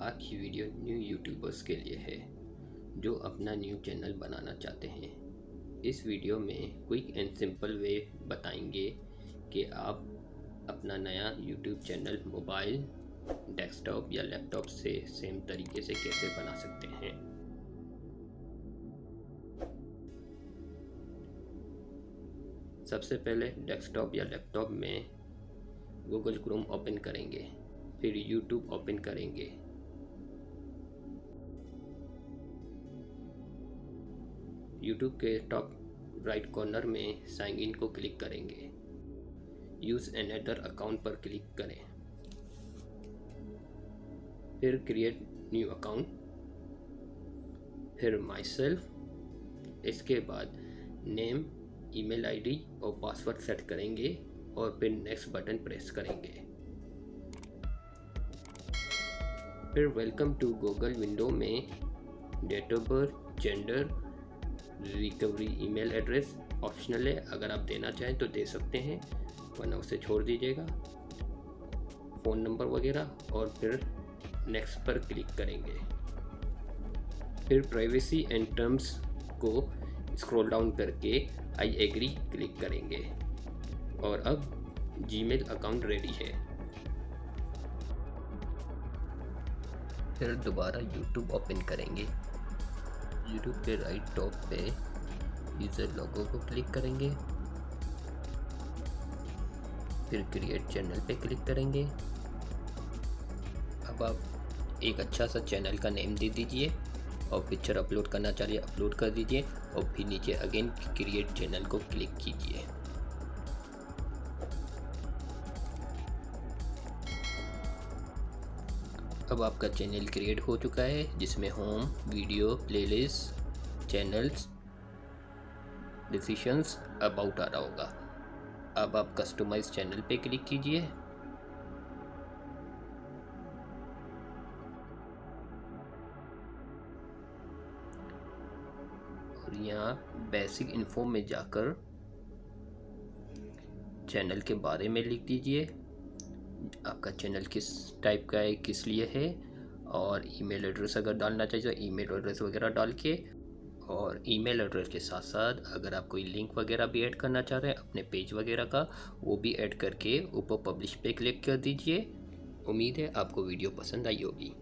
आज की video new YouTubers के लिए है जो अपना न्यू चैनल बनाना चाहते हैं। इस वीडियो में क्विक एंड सिंपल वे बताएंगे कि आप अपना नया यूट्यूब चैनल मोबाइल, डेस्कटॉप या लैपटॉप से सेम तरीके से कैसे बना सकते हैं। सबसे पहले डेस्कटॉप या लैपटॉप में गूगल क्रोम ओपन करेंगे, फिर यूट्यूब ओपन करेंगे। यूट्यूब के टॉप राइट कॉर्नर में साइन इन को क्लिक करेंगे। यूज़ अनदर अकाउंट पर क्लिक करें, फिर क्रिएट न्यू अकाउंट, फिर माई सेल्फ। इसके बाद नेम, ईमेल आईडी और पासवर्ड सेट करेंगे और फिर नेक्स्ट बटन प्रेस करेंगे। फिर वेलकम टू गूगल विंडो में date of birth, gender, recovery email address optional है, अगर आप देना चाहें तो दे सकते हैं वरना उसे छोड़ दीजिएगा, फ़ोन नंबर वगैरह, और फिर नेक्स्ट पर क्लिक करेंगे। फिर प्राइवेसी एंड टर्म्स को स्क्रॉल डाउन करके आई एग्री क्लिक करेंगे और अब जीमेल अकाउंट रेडी है। फिर दोबारा यूट्यूब ओपन करेंगे। यूट्यूब के राइट टॉप पे यूज़र लोगो को क्लिक करेंगे, फिर क्रिएट चैनल पे क्लिक करेंगे। अब आप एक अच्छा सा चैनल का नेम दे दीजिए और पिक्चर अपलोड करना चाहिए अपलोड कर दीजिए और फिर नीचे अगेन क्रिएट चैनल को क्लिक कीजिए। अब आपका चैनल क्रिएट हो चुका है जिसमें home, video, playlist, channels, decisions, about आ रहा होगा। अब आप कस्टमाइज चैनल पे क्लिक कीजिए। और यहाँ बेसिक इन्फो में जाकर चैनल के बारे में लिख दीजिए, आपका चैनल किस टाइप का है, किस लिए है, और ईमेल एड्रेस अगर डालना चाहिए तो ईमेल एड्रेस वगैरह डाल के, और ईमेल एड्रेस के साथ साथ अगर आप कोई लिंक वगैरह भी ऐड करना चाह रहे हैं अपने पेज वगैरह का, वो भी ऐड करके ऊपर पब्लिश पे क्लिक कर दीजिए। उम्मीद है आपको वीडियो पसंद आई होगी।